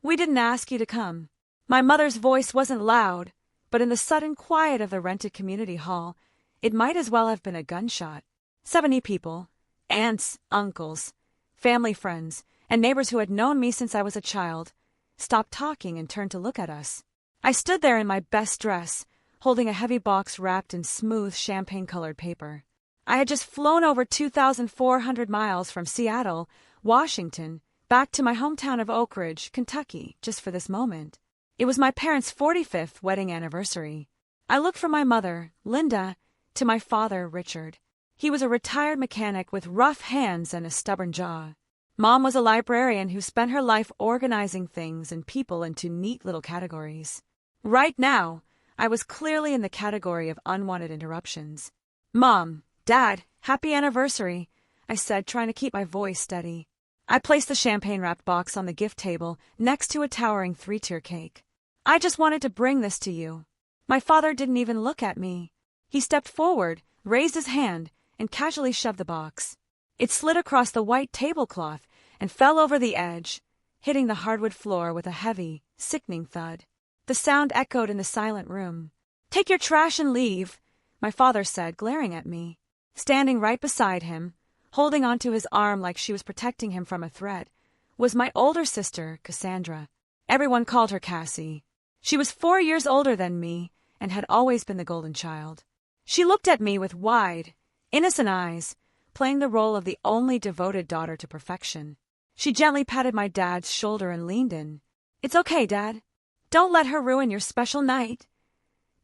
We didn't ask you to come. My mother's voice wasn't loud, but in the sudden quiet of the rented community hall, it might as well have been a gunshot. 70 people, aunts, uncles, family friends, and neighbors who had known me since I was a child, stopped talking and turned to look at us. I stood there in my best dress, holding a heavy box wrapped in smooth champagne-colored paper. I had just flown over 2,400 miles from Seattle, Washington, back to my hometown of Oak Ridge, Kentucky, just for this moment. It was my parents' 45th wedding anniversary. I looked from my mother, Linda, to my father, Richard. He was a retired mechanic with rough hands and a stubborn jaw. Mom was a librarian who spent her life organizing things and people into neat little categories. Right now, I was clearly in the category of unwanted interruptions. "Mom, Dad, happy anniversary," I said, trying to keep my voice steady. I placed the champagne-wrapped box on the gift table next to a towering 3-tier cake. "I just wanted to bring this to you." My father didn't even look at me. He stepped forward, raised his hand, and casually shoved the box. It slid across the white tablecloth and fell over the edge, hitting the hardwood floor with a heavy, sickening thud. The sound echoed in the silent room. "Take your trash and leave," my father said, glaring at me. Standing right beside him, holding onto his arm like she was protecting him from a threat, was my older sister, Cassandra. Everyone called her Cassie. She was 4 years older than me and had always been the golden child. She looked at me with wide, innocent eyes, playing the role of the only devoted daughter to perfection. She gently patted my dad's shoulder and leaned in. "It's okay, Dad. Don't let her ruin your special night,"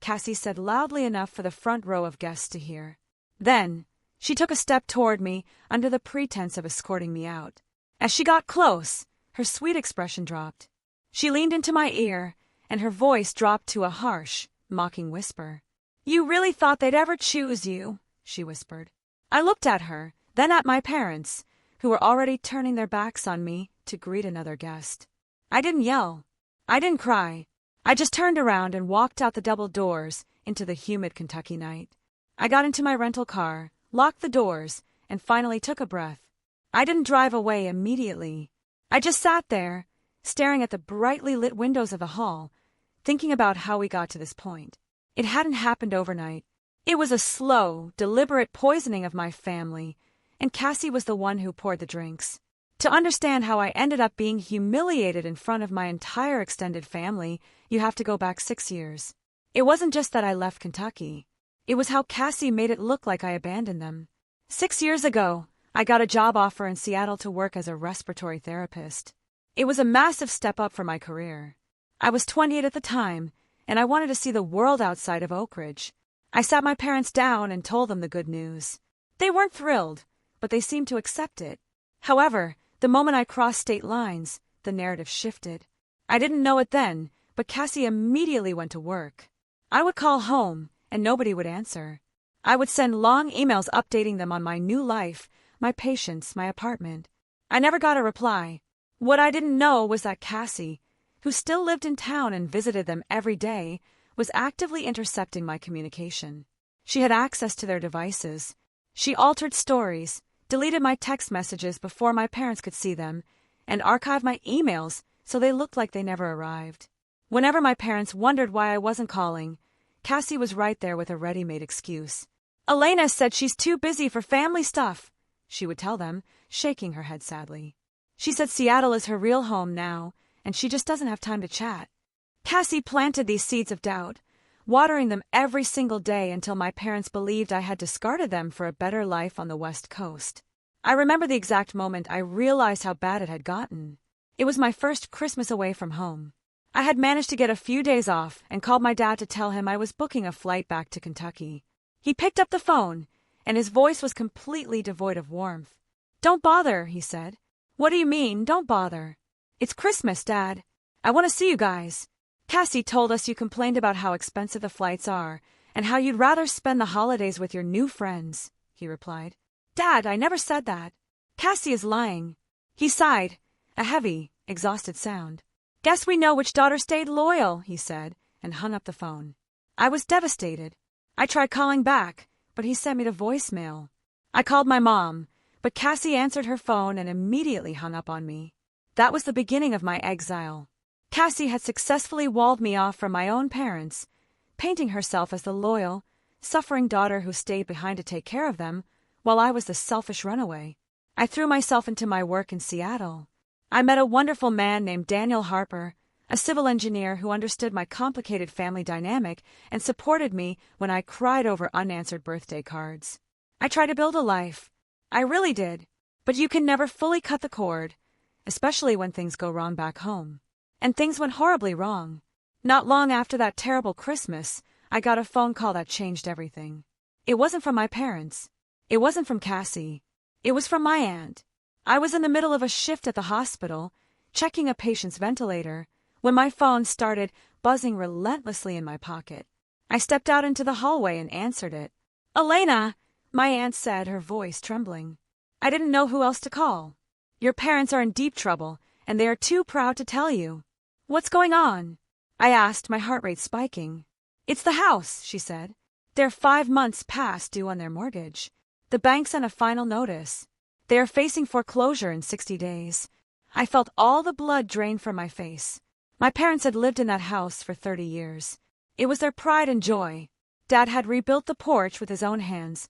Cassie said loudly enough for the front row of guests to hear. Then, she took a step toward me under the pretense of escorting me out. As she got close, her sweet expression dropped. She leaned into my ear, and her voice dropped to a harsh, mocking whisper. "You really thought they'd ever choose you," she whispered. I looked at her, then at my parents, who were already turning their backs on me to greet another guest. I didn't yell. I didn't cry. I just turned around and walked out the double doors into the humid Kentucky night. I got into my rental car, locked the doors, and finally took a breath. I didn't drive away immediately. I just sat there, staring at the brightly lit windows of the hall, thinking about how we got to this point. It hadn't happened overnight. It was a slow, deliberate poisoning of my family, and Cassie was the one who poured the drinks. To understand how I ended up being humiliated in front of my entire extended family, you have to go back 6 years. It wasn't just that I left Kentucky. It was how Cassie made it look like I abandoned them. 6 years ago, I got a job offer in Seattle to work as a respiratory therapist. It was a massive step up for my career. I was 28 at the time, and I wanted to see the world outside of Oak Ridge. I sat my parents down and told them the good news. They weren't thrilled, but they seemed to accept it. However, the moment I crossed state lines, the narrative shifted. I didn't know it then, but Cassie immediately went to work. I would call home, and nobody would answer. I would send long emails updating them on my new life, my patients, my apartment. I never got a reply. What I didn't know was that Cassie, who still lived in town and visited them every day, was actively intercepting my communication. She had access to their devices. She altered stories, deleted my text messages before my parents could see them, and archived my emails so they looked like they never arrived. Whenever my parents wondered why I wasn't calling, Cassie was right there with a ready-made excuse. "Elena said she's too busy for family stuff," she would tell them, shaking her head sadly. "She said Seattle is her real home now, and she just doesn't have time to chat." Cassie planted these seeds of doubt, watering them every single day until my parents believed I had discarded them for a better life on the West Coast. I remember the exact moment I realized how bad it had gotten. It was my first Christmas away from home. I had managed to get a few days off and called my dad to tell him I was booking a flight back to Kentucky. He picked up the phone, and his voice was completely devoid of warmth. "Don't bother," he said. "What do you mean, don't bother? It's Christmas, Dad. I want to see you guys. Cassie told us you complained about how expensive the flights are and how you'd rather spend the holidays with your new friends," he replied. "Dad, I never said that. Cassie is lying." He sighed, a heavy, exhausted sound. "Guess we know which daughter stayed loyal," he said, and hung up the phone. I was devastated. I tried calling back, but he sent me to voicemail. I called my mom, but Cassie answered her phone and immediately hung up on me. That was the beginning of my exile. Cassie had successfully walled me off from my own parents, painting herself as the loyal, suffering daughter who stayed behind to take care of them, while I was the selfish runaway. I threw myself into my work in Seattle. I met a wonderful man named Daniel Harper, a civil engineer who understood my complicated family dynamic and supported me when I cried over unanswered birthday cards. I tried to build a life. I really did. But you can never fully cut the cord, especially when things go wrong back home. And things went horribly wrong. Not long after that terrible Christmas, I got a phone call that changed everything. It wasn't from my parents. It wasn't from Cassie. It was from my aunt. I was in the middle of a shift at the hospital, checking a patient's ventilator, when my phone started buzzing relentlessly in my pocket. I stepped out into the hallway and answered it. "Elena," my aunt said, her voice trembling. I didn't know who else to call. "Your parents are in deep trouble, and they are too proud to tell you." "What's going on?" I asked, my heart rate spiking. "It's the house," she said. "They're 5 months past due on their mortgage. The bank sent a final notice. They are facing foreclosure in 60 days. I felt all the blood drain from my face. My parents had lived in that house for 30 years. It was their pride and joy. Dad had rebuilt the porch with his own hands.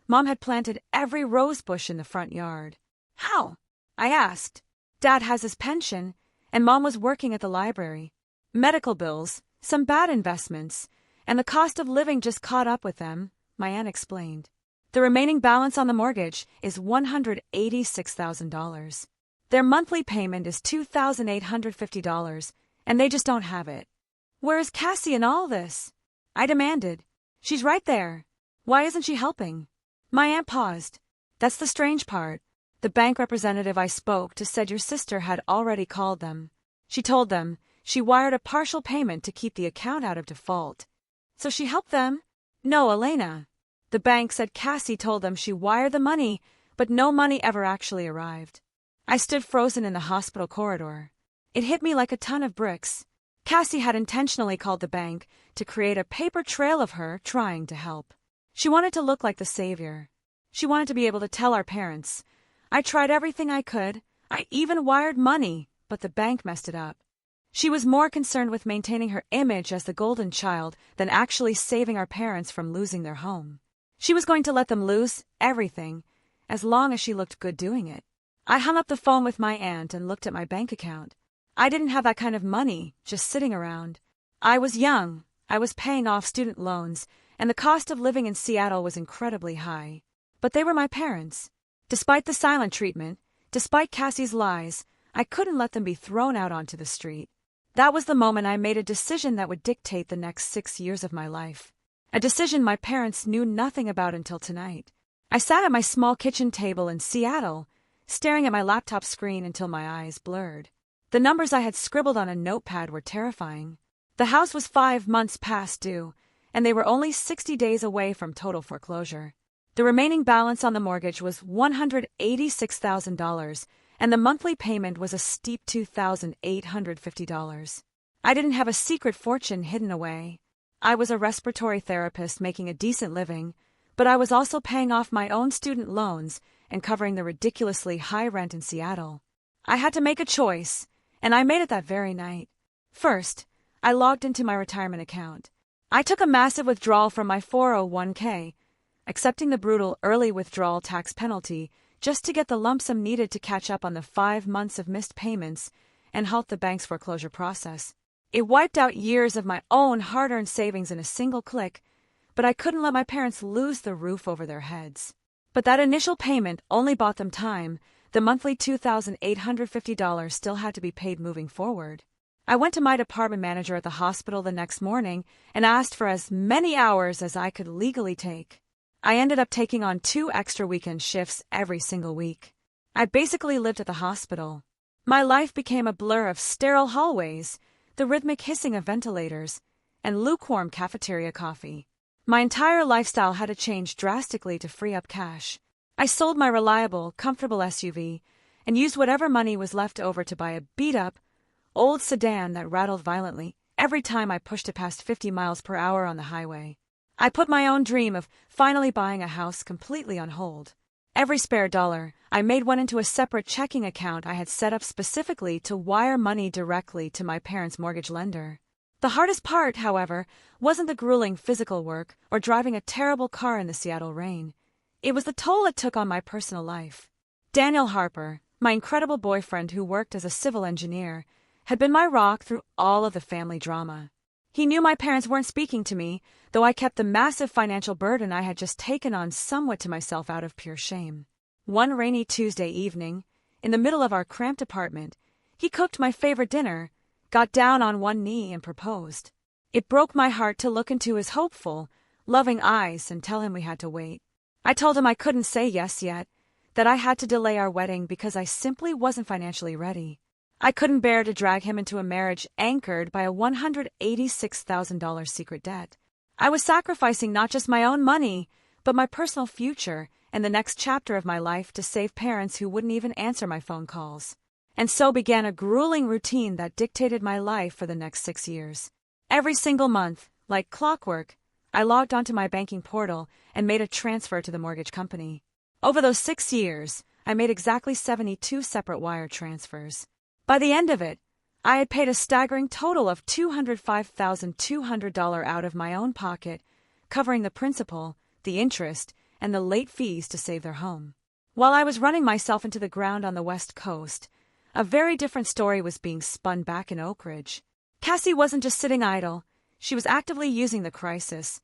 Mom had planted every rose bush in the front yard. "How?" I asked. "Dad has his pension, and Mom was working at the library. Medical bills, some bad investments, and the cost of living just caught up with them," my aunt explained. "The remaining balance on the mortgage is $186,000. Their monthly payment is $2,850, and they just don't have it." "Where is Cassie in all this?" I demanded. "She's right there. Why isn't she helping?" My aunt paused. "That's the strange part. The bank representative I spoke to said your sister had already called them. She told them she wired a partial payment to keep the account out of default." "So she helped them?" "No, Elena. The bank said Cassie told them she wired the money, but no money ever actually arrived." I stood frozen in the hospital corridor. It hit me like a ton of bricks. Cassie had intentionally called the bank to create a paper trail of her trying to help. She wanted to look like the savior. She wanted to be able to tell our parents. I tried everything I could. I even wired money, but the bank messed it up. She was more concerned with maintaining her image as the golden child than actually saving our parents from losing their home. She was going to let them lose everything, as long as she looked good doing it. I hung up the phone with my aunt and looked at my bank account. I didn't have that kind of money just sitting around. I was young. I was paying off student loans, and the cost of living in Seattle was incredibly high. But they were my parents. Despite the silent treatment, despite Cassie's lies, I couldn't let them be thrown out onto the street. That was the moment I made a decision that would dictate the next 6 years of my life. A decision my parents knew nothing about until tonight. I sat at my small kitchen table in Seattle, staring at my laptop screen until my eyes blurred. The numbers I had scribbled on a notepad were terrifying. The house was 5 months past due, and they were only 60 days away from total foreclosure. The remaining balance on the mortgage was $186,000, and the monthly payment was a steep $2,850. I didn't have a secret fortune hidden away. I was a respiratory therapist making a decent living, but I was also paying off my own student loans and covering the ridiculously high rent in Seattle. I had to make a choice, and I made it that very night. First, I logged into my retirement account. I took a massive withdrawal from my 401k, accepting the brutal early withdrawal tax penalty just to get the lump sum needed to catch up on the 5 months of missed payments and halt the bank's foreclosure process. It wiped out years of my own hard-earned savings in a single click, but I couldn't let my parents lose the roof over their heads. But that initial payment only bought them time. The monthly $2,850 still had to be paid moving forward. I went to my department manager at the hospital the next morning and asked for as many hours as I could legally take. I ended up taking on 2 extra weekend shifts every single week. I basically lived at the hospital. My life became a blur of sterile hallways, the rhythmic hissing of ventilators, and lukewarm cafeteria coffee. My entire lifestyle had to change drastically to free up cash. I sold my reliable, comfortable SUV and used whatever money was left over to buy a beat-up, old sedan that rattled violently every time I pushed it past 50 miles per hour on the highway. I put my own dream of finally buying a house completely on hold. Every spare dollar I made went into a separate checking account I had set up specifically to wire money directly to my parents' mortgage lender. The hardest part, however, wasn't the grueling physical work or driving a terrible car in the Seattle rain. It was the toll it took on my personal life. Daniel Harper, my incredible boyfriend who worked as a civil engineer, had been my rock through all of the family drama. He knew my parents weren't speaking to me, though I kept the massive financial burden I had just taken on somewhat to myself out of pure shame. One rainy Tuesday evening, in the middle of our cramped apartment, he cooked my favorite dinner, got down on one knee and proposed. It broke my heart to look into his hopeful, loving eyes and tell him we had to wait. I told him I couldn't say yes yet, that I had to delay our wedding because I simply wasn't financially ready. I couldn't bear to drag him into a marriage anchored by a $186,000 secret debt. I was sacrificing not just my own money, but my personal future and the next chapter of my life to save parents who wouldn't even answer my phone calls. And so began a grueling routine that dictated my life for the next 6 years. Every single month, like clockwork, I logged onto my banking portal and made a transfer to the mortgage company. Over those 6 years, I made exactly 72 separate wire transfers. By the end of it, I had paid a staggering total of $205,200 out of my own pocket, covering the principal, the interest, and the late fees to save their home. While I was running myself into the ground on the West Coast, a very different story was being spun back in Oak Ridge. Cassie wasn't just sitting idle, she was actively using the crisis,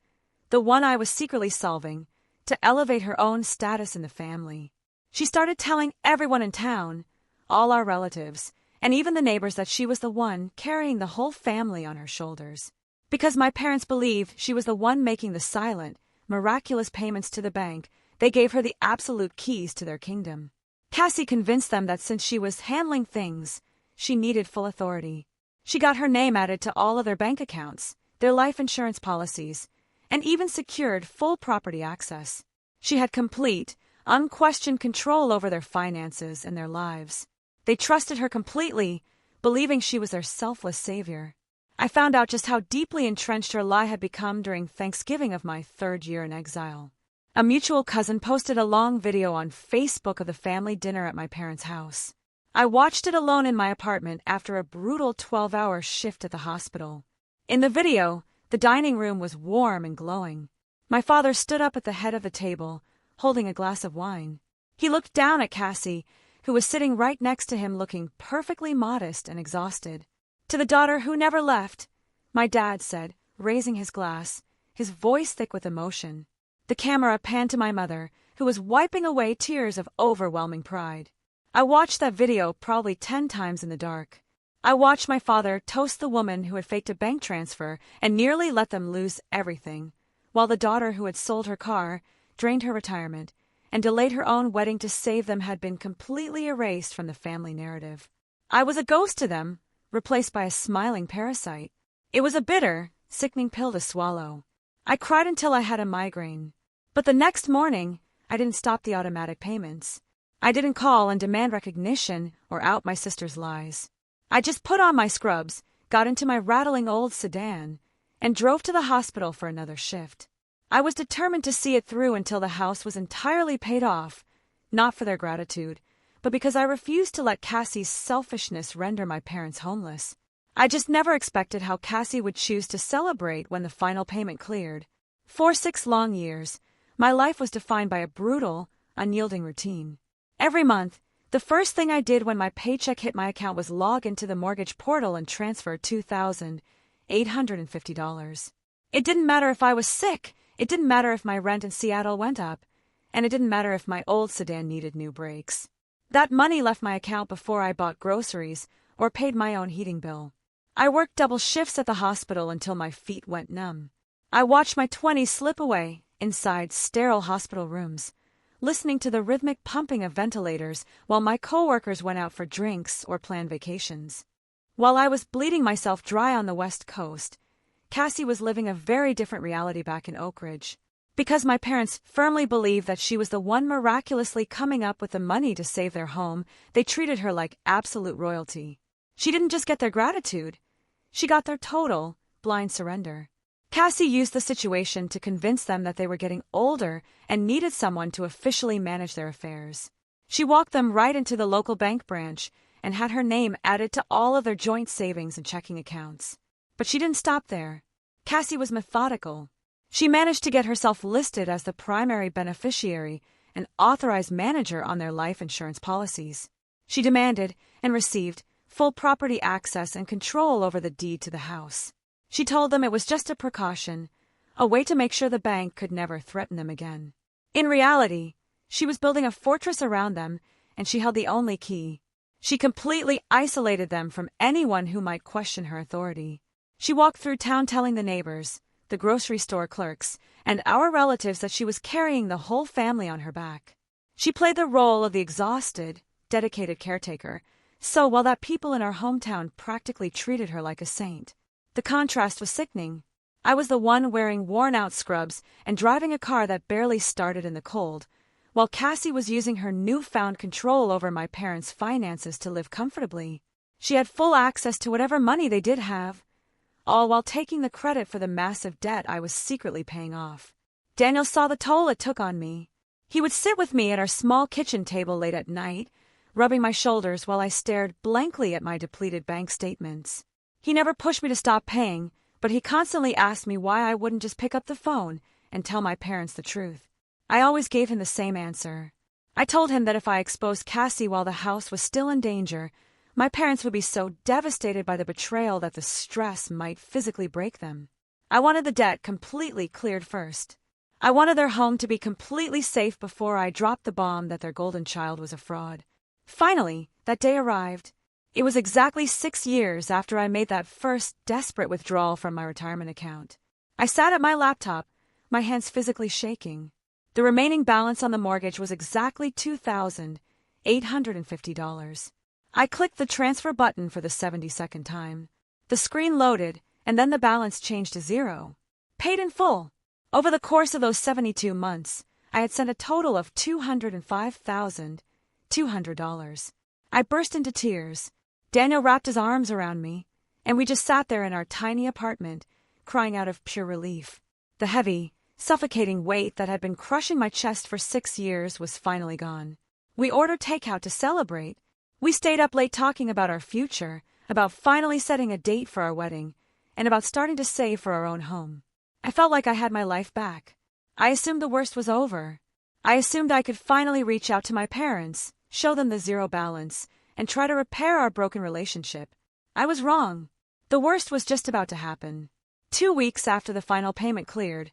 the one I was secretly solving, to elevate her own status in the family. She started telling everyone in town, all our relatives, and even the neighbors that she was the one carrying the whole family on her shoulders. Because my parents believed she was the one making the silent, miraculous payments to the bank, they gave her the absolute keys to their kingdom. Cassie convinced them that since she was handling things, she needed full authority. She got her name added to all of their bank accounts, their life insurance policies, and even secured full property access. She had complete, unquestioned control over their finances and their lives. They trusted her completely, believing she was their selfless savior. I found out just how deeply entrenched her lie had become during Thanksgiving of my 3rd year in exile. A mutual cousin posted a long video on Facebook of the family dinner at my parents' house. I watched it alone in my apartment after a brutal 12-hour shift at the hospital. In the video, the dining room was warm and glowing. My father stood up at the head of the table, holding a glass of wine. He looked down at Cassie, who was sitting right next to him looking perfectly modest and exhausted. To the daughter who never left, my dad said, raising his glass, his voice thick with emotion. The camera panned to my mother, who was wiping away tears of overwhelming pride. I watched that video probably 10 times in the dark. I watched my father toast the woman who had faked a bank transfer and nearly let them lose everything, while the daughter who had sold her car, drained her retirement, and delayed her own wedding to save them had been completely erased from the family narrative. I was a ghost to them, replaced by a smiling parasite. It was a bitter, sickening pill to swallow. I cried until I had a migraine. But the next morning, I didn't stop the automatic payments. I didn't call and demand recognition or out my sister's lies. I just put on my scrubs, got into my rattling old sedan, and drove to the hospital for another shift. I was determined to see it through until the house was entirely paid off, not for their gratitude, but because I refused to let Cassie's selfishness render my parents homeless. I just never expected how Cassie would choose to celebrate when the final payment cleared. For 6 long years, my life was defined by a brutal, unyielding routine. Every month, the first thing I did when my paycheck hit my account was log into the mortgage portal and transfer $2,850. It didn't matter if I was sick. It didn't matter if my rent in Seattle went up, and it didn't matter if my old sedan needed new brakes. That money left my account before I bought groceries or paid my own heating bill. I worked double shifts at the hospital until my feet went numb. I watched my 20s slip away inside sterile hospital rooms, listening to the rhythmic pumping of ventilators while my coworkers went out for drinks or planned vacations. While I was bleeding myself dry on the West Coast, Cassie was living a very different reality back in Oak Ridge. Because my parents firmly believed that she was the one miraculously coming up with the money to save their home, they treated her like absolute royalty. She didn't just get their gratitude, she got their total, blind surrender. Cassie used the situation to convince them that they were getting older and needed someone to officially manage their affairs. She walked them right into the local bank branch and had her name added to all of their joint savings and checking accounts. But she didn't stop there. Cassie was methodical. She managed to get herself listed as the primary beneficiary and authorized manager on their life insurance policies. She demanded and received full property access and control over the deed to the house. She told them it was just a precaution, a way to make sure the bank could never threaten them again. In reality, she was building a fortress around them, and she held the only key. She completely isolated them from anyone who might question her authority. She walked through town telling the neighbors, the grocery store clerks, and our relatives that she was carrying the whole family on her back. She played the role of the exhausted, dedicated caretaker, so well that people in our hometown practically treated her like a saint. The contrast was sickening. I was the one wearing worn-out scrubs and driving a car that barely started in the cold, while Cassie was using her newfound control over my parents' finances to live comfortably. She had full access to whatever money they did have, all while taking the credit for the massive debt I was secretly paying off. Daniel saw the toll it took on me. He would sit with me at our small kitchen table late at night, rubbing my shoulders while I stared blankly at my depleted bank statements. He never pushed me to stop paying, but he constantly asked me why I wouldn't just pick up the phone and tell my parents the truth. I always gave him the same answer. I told him that if I exposed Cassie while the house was still in danger, my parents would be so devastated by the betrayal that the stress might physically break them. I wanted the debt completely cleared first. I wanted their home to be completely safe before I dropped the bomb that their golden child was a fraud. Finally, that day arrived. It was exactly 6 years after I made that first desperate withdrawal from my retirement account. I sat at my laptop, my hands physically shaking. The remaining balance on the mortgage was exactly $2,850. I clicked the transfer button for the 72nd time. The screen loaded, and then the balance changed to zero. Paid in full. Over the course of those 72 months, I had sent a total of $205,200. I burst into tears. Daniel wrapped his arms around me, and we just sat there in our tiny apartment, crying out of pure relief. The heavy, suffocating weight that had been crushing my chest for 6 years was finally gone. We ordered takeout to celebrate. We stayed up late talking about our future, about finally setting a date for our wedding, and about starting to save for our own home. I felt like I had my life back. I assumed the worst was over. I assumed I could finally reach out to my parents, show them the zero balance, and try to repair our broken relationship. I was wrong. The worst was just about to happen. 2 weeks after the final payment cleared,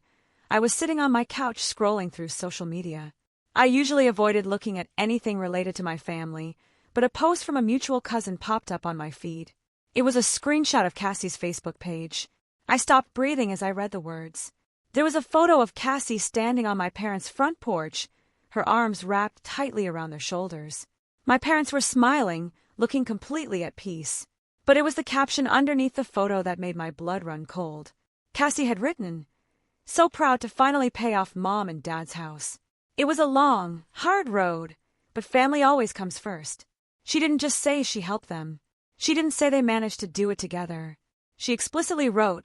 I was sitting on my couch scrolling through social media. I usually avoided looking at anything related to my family, but a post from a mutual cousin popped up on my feed. It was a screenshot of Cassie's Facebook page. I stopped breathing as I read the words. There was a photo of Cassie standing on my parents' front porch, her arms wrapped tightly around their shoulders. My parents were smiling, looking completely at peace. But it was the caption underneath the photo that made my blood run cold. Cassie had written, "So proud to finally pay off Mom and Dad's house." It was a long, hard road, but family always comes first. She didn't just say she helped them. She didn't say they managed to do it together. She explicitly wrote,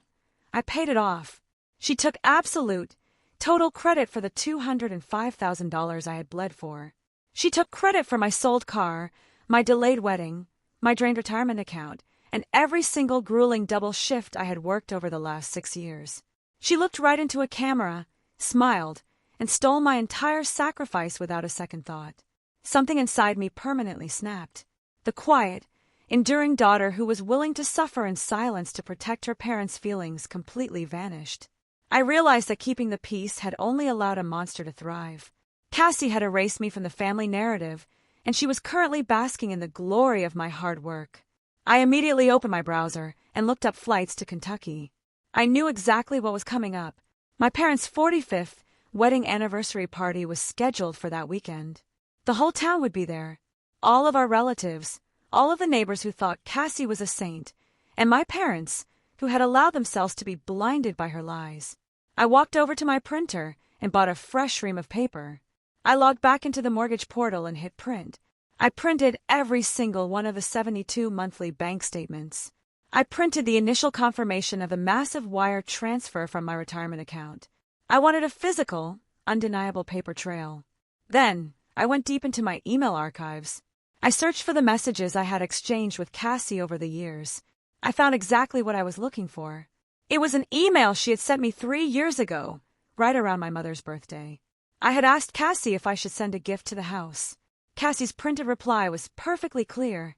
"I paid it off." She took absolute, total credit for the $205,000 I had bled for. She took credit for my sold car, my delayed wedding, my drained retirement account, and every single grueling double shift I had worked over the last 6 years. She looked right into a camera, smiled, and stole my entire sacrifice without a second thought. Something inside me permanently snapped. The quiet, enduring daughter who was willing to suffer in silence to protect her parents' feelings completely vanished. I realized that keeping the peace had only allowed a monster to thrive. Cassie had erased me from the family narrative, and she was currently basking in the glory of my hard work. I immediately opened my browser and looked up flights to Kentucky. I knew exactly what was coming up. My parents' 45th wedding anniversary party was scheduled for that weekend. The whole town would be there. All of our relatives, all of the neighbors who thought Cassie was a saint, and my parents, who had allowed themselves to be blinded by her lies. I walked over to my printer and bought a fresh ream of paper. I logged back into the mortgage portal and hit print. I printed every single one of the 72 monthly bank statements. I printed the initial confirmation of the massive wire transfer from my retirement account. I wanted a physical, undeniable paper trail. Then, I went deep into my email archives. I searched for the messages I had exchanged with Cassie over the years. I found exactly what I was looking for. It was an email she had sent me 3 years ago, right around my mother's birthday. I had asked Cassie if I should send a gift to the house. Cassie's printed reply was perfectly clear.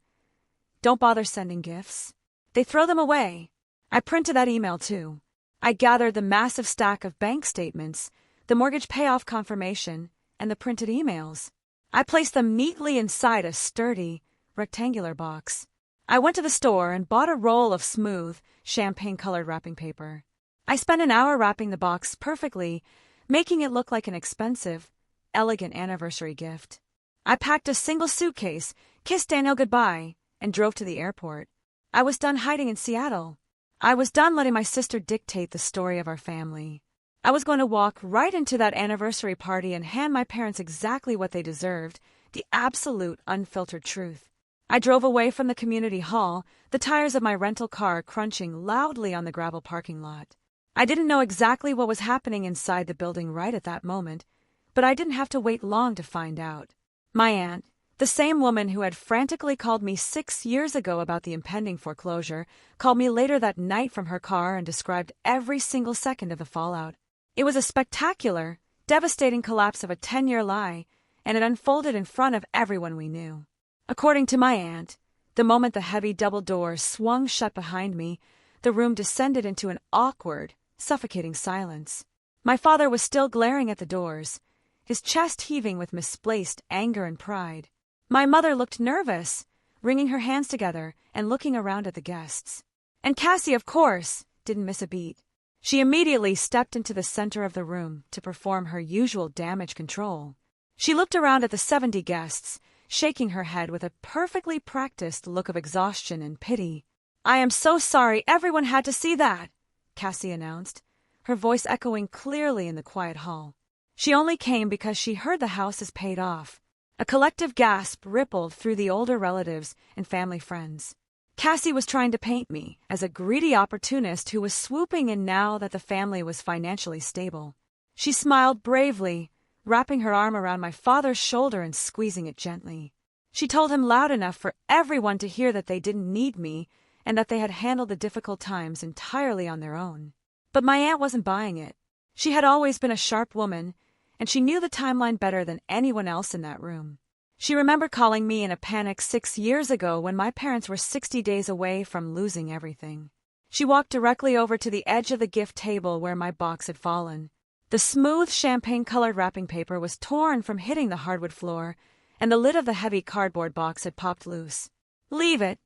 Don't bother sending gifts. They throw them away. I printed that email too. I gathered the massive stack of bank statements, the mortgage payoff confirmation, and the printed emails. I placed them neatly inside a sturdy, rectangular box. I went to the store and bought a roll of smooth, champagne-colored wrapping paper. I spent an hour wrapping the box perfectly, making it look like an expensive, elegant anniversary gift. I packed a single suitcase, kissed Daniel goodbye, and drove to the airport. I was done hiding in Seattle. I was done letting my sister dictate the story of our family. I was going to walk right into that anniversary party and hand my parents exactly what they deserved, the absolute unfiltered truth. I drove away from the community hall, the tires of my rental car crunching loudly on the gravel parking lot. I didn't know exactly what was happening inside the building right at that moment, but I didn't have to wait long to find out. My aunt, the same woman who had frantically called me 6 years ago about the impending foreclosure, called me later that night from her car and described every single second of the fallout. It was a spectacular, devastating collapse of a 10-year lie, and it unfolded in front of everyone we knew. According to my aunt, the moment the heavy double doors swung shut behind me, the room descended into an awkward, suffocating silence. My father was still glaring at the doors, his chest heaving with misplaced anger and pride. My mother looked nervous, wringing her hands together and looking around at the guests. And Cassie, of course, didn't miss a beat. She immediately stepped into the center of the room to perform her usual damage control. She looked around at the 70 guests, shaking her head with a perfectly practiced look of exhaustion and pity. "I am so sorry everyone had to see that," Cassie announced, her voice echoing clearly in the quiet hall. She only came because she heard the house is paid off. A collective gasp rippled through the older relatives and family friends. Cassie was trying to paint me as a greedy opportunist who was swooping in now that the family was financially stable. She smiled bravely, wrapping her arm around my father's shoulder and squeezing it gently. She told him loud enough for everyone to hear that they didn't need me and that they had handled the difficult times entirely on their own. But my aunt wasn't buying it. She had always been a sharp woman, and she knew the timeline better than anyone else in that room. She remembered calling me in a panic 6 years ago when my parents were 60 days away from losing everything. She walked directly over to the edge of the gift table where my box had fallen. The smooth champagne-colored wrapping paper was torn from hitting the hardwood floor, and the lid of the heavy cardboard box had popped loose. "Leave it,"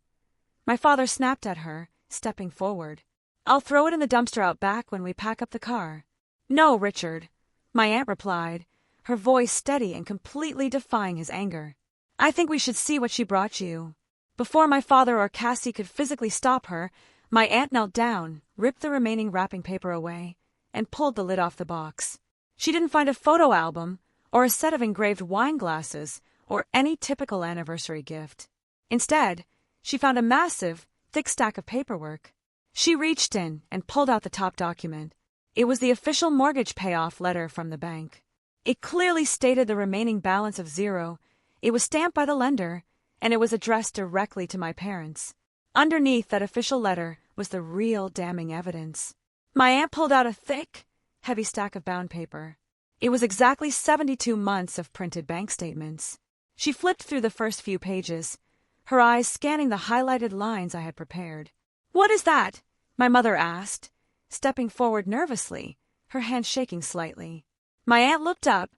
my father snapped at her, stepping forward. "I'll throw it in the dumpster out back when we pack up the car." "No, Richard," my aunt replied, her voice steady and completely defying his anger. "I think we should see what she brought you." Before my father or Cassie could physically stop her, my aunt knelt down, ripped the remaining wrapping paper away, and pulled the lid off the box. She didn't find a photo album, or a set of engraved wine glasses, or any typical anniversary gift. Instead, she found a massive, thick stack of paperwork. She reached in and pulled out the top document. It was the official mortgage payoff letter from the bank. It clearly stated the remaining balance of 0. It was stamped by the lender, and it was addressed directly to my parents. Underneath that official letter was the real damning evidence. My aunt pulled out a thick, heavy stack of bound paper. It was exactly 72 months of printed bank statements. She flipped through the first few pages, her eyes scanning the highlighted lines I had prepared. "What is that?" my mother asked, stepping forward nervously, her hand shaking slightly. My aunt looked up,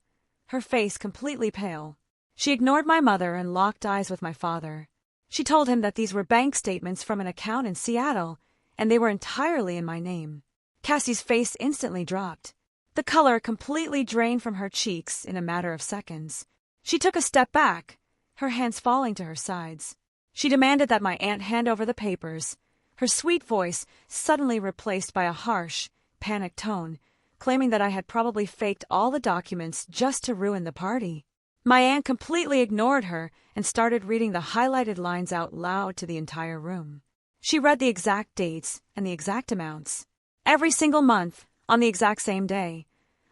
her face completely pale. She ignored my mother and locked eyes with my father. She told him that these were bank statements from an account in Seattle, and they were entirely in my name. Cassie's face instantly dropped. The color completely drained from her cheeks in a matter of seconds. She took a step back, her hands falling to her sides. She demanded that my aunt hand over the papers, her sweet voice suddenly replaced by a harsh, panicked tone, claiming that I had probably faked all the documents just to ruin the party. My aunt completely ignored her and started reading the highlighted lines out loud to the entire room. She read the exact dates and the exact amounts. Every single month, on the exact same day,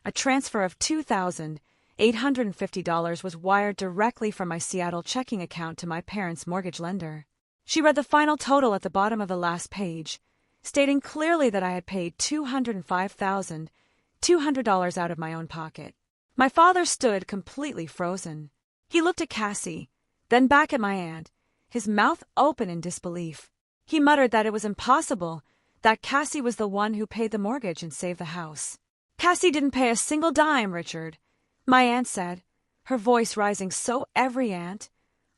a transfer of $2,850 was wired directly from my Seattle checking account to my parents' mortgage lender. She read the final total at the bottom of the last page, stating clearly that I had paid $205,200 out of my own pocket. My father stood completely frozen. He looked at Cassie, then back at my aunt, his mouth open in disbelief. He muttered that it was impossible, that Cassie was the one who paid the mortgage and saved the house. Cassie didn't pay a single dime, Richard, my aunt said, her voice rising so every aunt,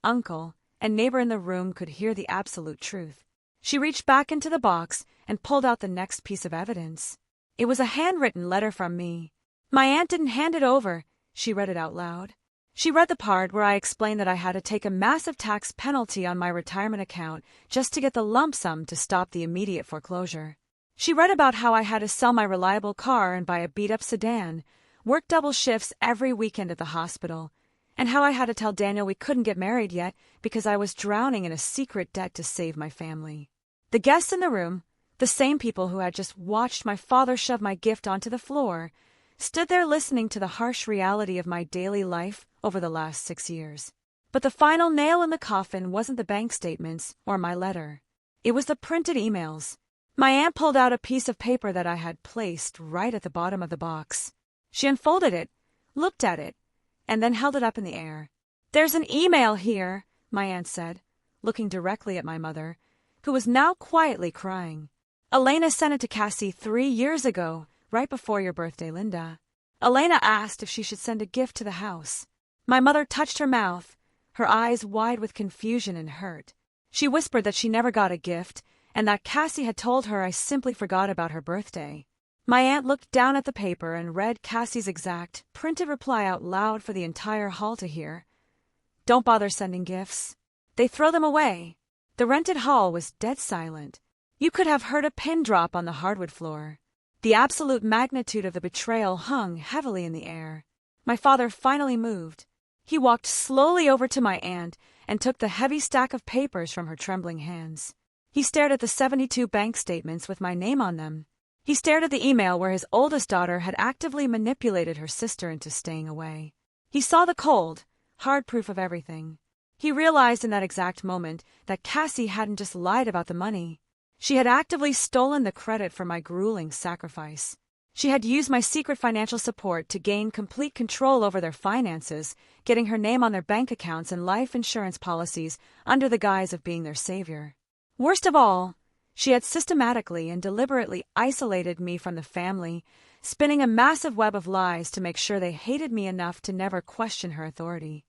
uncle, and neighbor in the room could hear the absolute truth. She reached back into the box and pulled out the next piece of evidence. It was a handwritten letter from me. My aunt didn't hand it over, she read it out loud. She read the part where I explained that I had to take a massive tax penalty on my retirement account just to get the lump sum to stop the immediate foreclosure. She read about how I had to sell my reliable car and buy a beat-up sedan, work double shifts every weekend at the hospital, and how I had to tell Daniel we couldn't get married yet because I was drowning in a secret debt to save my family. The guests in the room, the same people who had just watched my father shove my gift onto the floor, stood there listening to the harsh reality of my daily life over the last 6 years. But the final nail in the coffin wasn't the bank statements or my letter. It was the printed emails. My aunt pulled out a piece of paper that I had placed right at the bottom of the box. She unfolded it, looked at it, and then held it up in the air. "There's an email here," my aunt said, looking directly at my mother, who was now quietly crying. "Elena sent it to Cassie 3 years ago, right before your birthday, Linda. Elena asked if she should send a gift to the house." My mother touched her mouth, her eyes wide with confusion and hurt. She whispered that she never got a gift, and that Cassie had told her I simply forgot about her birthday. My aunt looked down at the paper and read Cassie's exact, printed reply out loud for the entire hall to hear. "Don't bother sending gifts. They throw them away." The rented hall was dead silent. You could have heard a pin drop on the hardwood floor. The absolute magnitude of the betrayal hung heavily in the air. My father finally moved. He walked slowly over to my aunt and took the heavy stack of papers from her trembling hands. He stared at the 72 bank statements with my name on them. He stared at the email where his oldest daughter had actively manipulated her sister into staying away. He saw the cold, hard proof of everything. He realized in that exact moment that Cassie hadn't just lied about the money. She had actively stolen the credit for my grueling sacrifice. She had used my secret financial support to gain complete control over their finances, getting her name on their bank accounts and life insurance policies under the guise of being their savior. Worst of all, she had systematically and deliberately isolated me from the family, spinning a massive web of lies to make sure they hated me enough to never question her authority.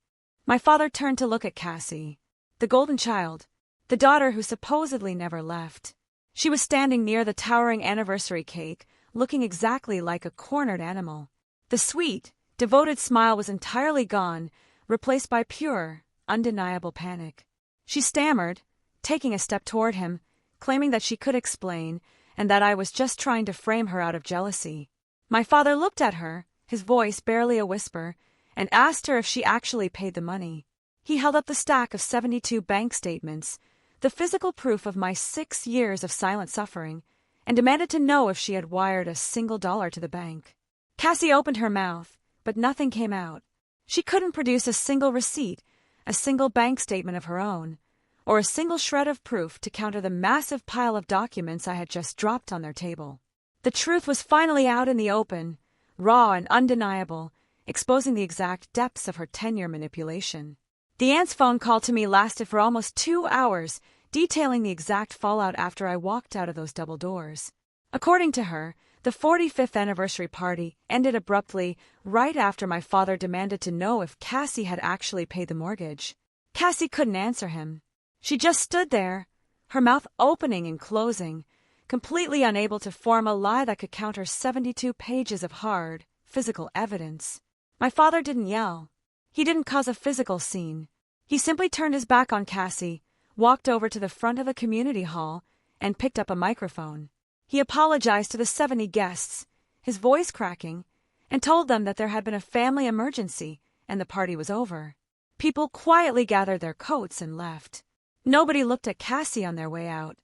My father turned to look at Cassie, the golden child, the daughter who supposedly never left. She was standing near the towering anniversary cake, looking exactly like a cornered animal. The sweet, devoted smile was entirely gone, replaced by pure, undeniable panic. She stammered, taking a step toward him, claiming that she could explain, and that I was just trying to frame her out of jealousy. My father looked at her, his voice barely a whisper, and asked her if she actually paid the money. He held up the stack of 72 bank statements, the physical proof of my 6 years of silent suffering, and demanded to know if she had wired a single dollar to the bank. Cassie opened her mouth, but nothing came out. She couldn't produce a single receipt, a single bank statement of her own, or a single shred of proof to counter the massive pile of documents I had just dropped on their table. The truth was finally out in the open, raw and undeniable, exposing the exact depths of her 10-year manipulation. The aunt's phone call to me lasted for almost 2 hours, detailing the exact fallout after I walked out of those double doors. According to her, the 45th anniversary party ended abruptly right after my father demanded to know if Cassie had actually paid the mortgage. Cassie couldn't answer him. She just stood there, her mouth opening and closing, completely unable to form a lie that could counter 72 pages of hard, physical evidence. My father didn't yell. He didn't cause a physical scene. He simply turned his back on Cassie, walked over to the front of the community hall, and picked up a microphone. He apologized to the 70 guests, his voice cracking, and told them that there had been a family emergency and the party was over. People quietly gathered their coats and left. Nobody looked at Cassie on their way out.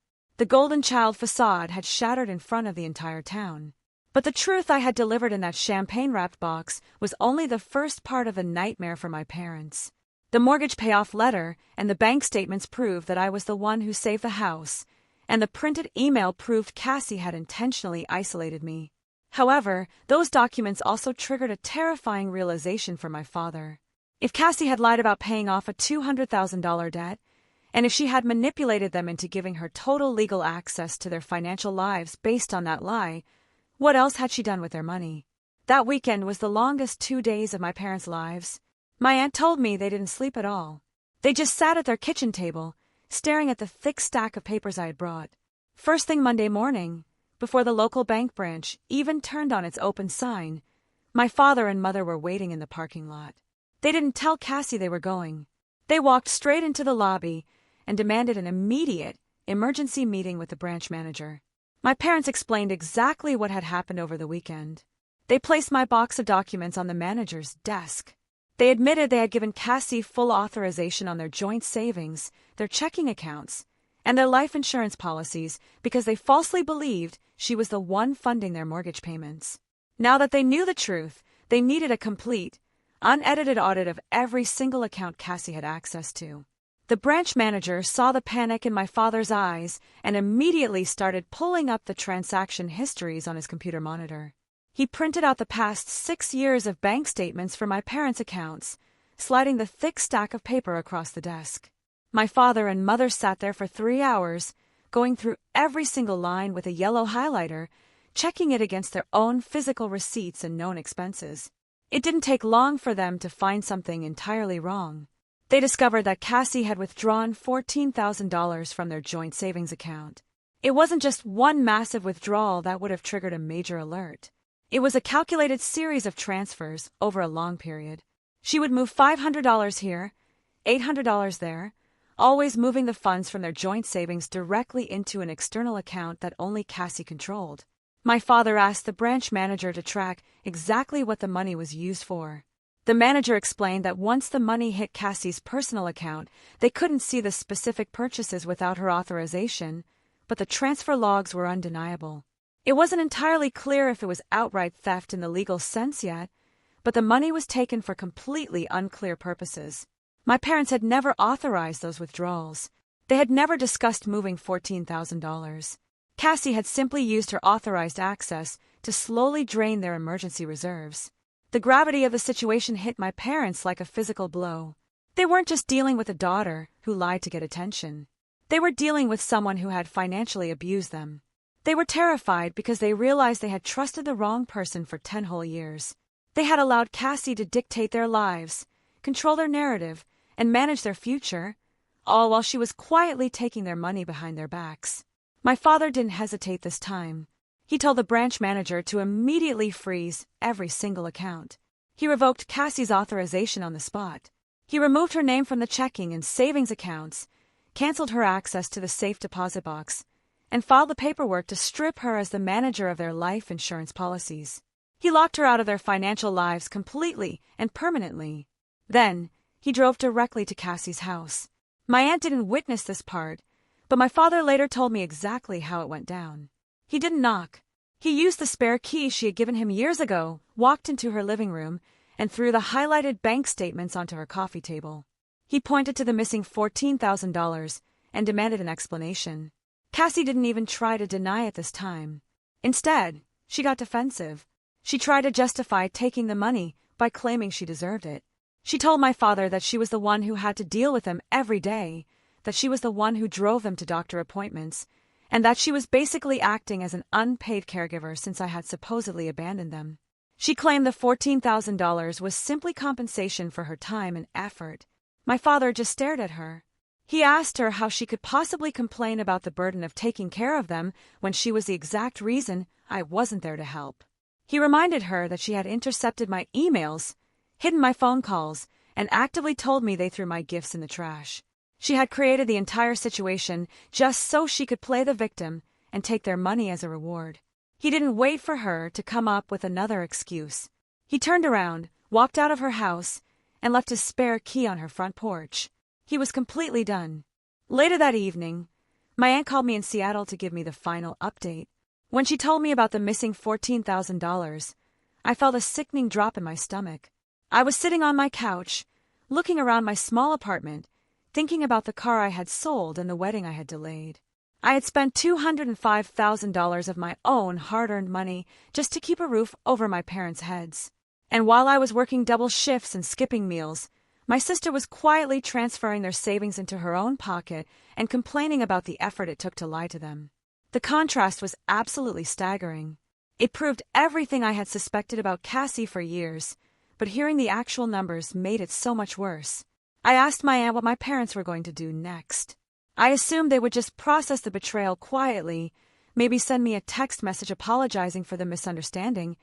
The golden child facade had shattered in front of the entire town. But the truth I had delivered in that champagne-wrapped box was only the first part of the nightmare for my parents. The mortgage payoff letter and the bank statements proved that I was the one who saved the house, and the printed email proved Cassie had intentionally isolated me. However, those documents also triggered a terrifying realization for my father. If Cassie had lied about paying off a $200,000 debt, and if she had manipulated them into giving her total legal access to their financial lives based on that lie, what else had she done with their money? That weekend was the longest 2 days of my parents' lives. My aunt told me they didn't sleep at all. They just sat at their kitchen table, staring at the thick stack of papers I had brought. First thing Monday morning, before the local bank branch even turned on its open sign, my father and mother were waiting in the parking lot. They didn't tell Cassie they were going. They walked straight into the lobby and demanded an immediate, emergency meeting with the branch manager. My parents explained exactly what had happened over the weekend. They placed my box of documents on the manager's desk. They admitted they had given Cassie full authorization on their joint savings, their checking accounts, and their life insurance policies because they falsely believed she was the one funding their mortgage payments. Now that they knew the truth, they needed a complete, unedited audit of every single account Cassie had access to. The branch manager saw the panic in my father's eyes and immediately started pulling up the transaction histories on his computer monitor. He printed out the past 6 years of bank statements for my parents' accounts, sliding the thick stack of paper across the desk. My father and mother sat there for 3 hours, going through every single line with a yellow highlighter, checking it against their own physical receipts and known expenses. It didn't take long for them to find something entirely wrong. They discovered that Cassie had withdrawn $14,000 from their joint savings account. It wasn't just one massive withdrawal that would have triggered a major alert. It was a calculated series of transfers over a long period. She would move $500 here, $800 there, always moving the funds from their joint savings directly into an external account that only Cassie controlled. My father asked the branch manager to track exactly what the money was used for. The manager explained that once the money hit Cassie's personal account, they couldn't see the specific purchases without her authorization, but the transfer logs were undeniable. It wasn't entirely clear if it was outright theft in the legal sense yet, but the money was taken for completely unclear purposes. My parents had never authorized those withdrawals. They had never discussed moving $14,000. Cassie had simply used her authorized access to slowly drain their emergency reserves. The gravity of the situation hit my parents like a physical blow. They weren't just dealing with a daughter who lied to get attention. They were dealing with someone who had financially abused them. They were terrified because they realized they had trusted the wrong person for 10 whole years. They had allowed Cassie to dictate their lives, control their narrative, and manage their future, all while she was quietly taking their money behind their backs. My father didn't hesitate this time. He told the branch manager to immediately freeze every single account. He revoked Cassie's authorization on the spot. He removed her name from the checking and savings accounts, canceled her access to the safe deposit box, and filed the paperwork to strip her as the manager of their life insurance policies. He locked her out of their financial lives completely and permanently. Then, he drove directly to Cassie's house. My aunt didn't witness this part, but my father later told me exactly how it went down. He didn't knock. He used the spare key she had given him years ago, walked into her living room, and threw the highlighted bank statements onto her coffee table. He pointed to the missing $14,000 and demanded an explanation. Cassie didn't even try to deny it this time. Instead, she got defensive. She tried to justify taking the money by claiming she deserved it. She told my father that she was the one who had to deal with them every day, that she was the one who drove them to doctor appointments, and that she was basically acting as an unpaid caregiver since I had supposedly abandoned them. She claimed the $14,000 was simply compensation for her time and effort. My father just stared at her. He asked her how she could possibly complain about the burden of taking care of them when she was the exact reason I wasn't there to help. He reminded her that she had intercepted my emails, hidden my phone calls, and actively told me they threw my gifts in the trash. She had created the entire situation just so she could play the victim and take their money as a reward. He didn't wait for her to come up with another excuse. He turned around, walked out of her house, and left his spare key on her front porch. He was completely done. Later that evening, My aunt called me in Seattle to give me the final update. When she told me about the missing $14,000, I felt a sickening drop in my stomach. I was sitting on my couch, looking around my small apartment, thinking about the car I had sold and the wedding I had delayed. I had spent $205,000 of my own hard-earned money just to keep a roof over my parents' heads. And while I was working double shifts and skipping meals, my sister was quietly transferring their savings into her own pocket and complaining about the effort it took to lie to them. The contrast was absolutely staggering. It proved everything I had suspected about Cassie for years, but hearing the actual numbers made it so much worse. I asked my aunt what my parents were going to do next. I assumed they would just process the betrayal quietly, maybe send me a text message apologizing for the misunderstanding,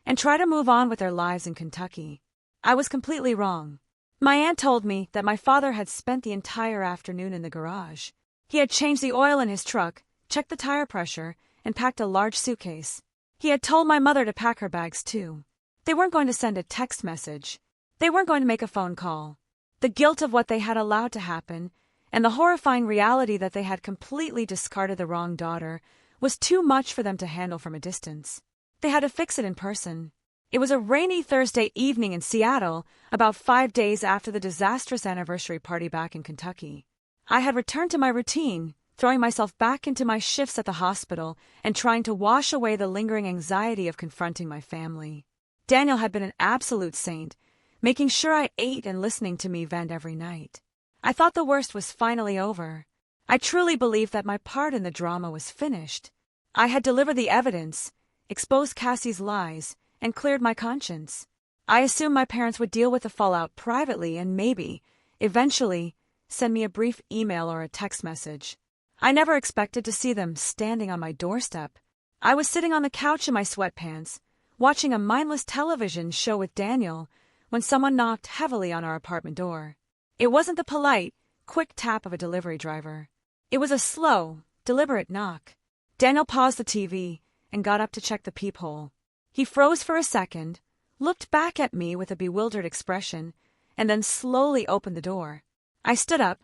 and try to move on with their lives in Kentucky. I was completely wrong. My aunt told me that my father had spent the entire afternoon in the garage. He had changed the oil in his truck, checked the tire pressure, and packed a large suitcase. He had told my mother to pack her bags too. They weren't going to send a text message. They weren't going to make a phone call. The guilt of what they had allowed to happen, and the horrifying reality that they had completely discarded the wrong daughter, was too much for them to handle from a distance. They had to fix it in person. It was a rainy Thursday evening in Seattle, about 5 days after the disastrous anniversary party back in Kentucky. I had returned to my routine, throwing myself back into my shifts at the hospital and trying to wash away the lingering anxiety of confronting my family. Daniel had been an absolute saint, making sure I ate and listening to me vent every night. I thought the worst was finally over. I truly believed that my part in the drama was finished. I had delivered the evidence, exposed Cassie's lies, and cleared my conscience. I assumed my parents would deal with the fallout privately and maybe, eventually, send me a brief email or a text message. I never expected to see them standing on my doorstep. I was sitting on the couch in my sweatpants, watching a mindless television show with Daniel, when someone knocked heavily on our apartment door. It wasn't the polite, quick tap of a delivery driver. It was a slow, deliberate knock. Daniel paused the TV and got up to check the peephole. He froze for a second, looked back at me with a bewildered expression, and then slowly opened the door. I stood up,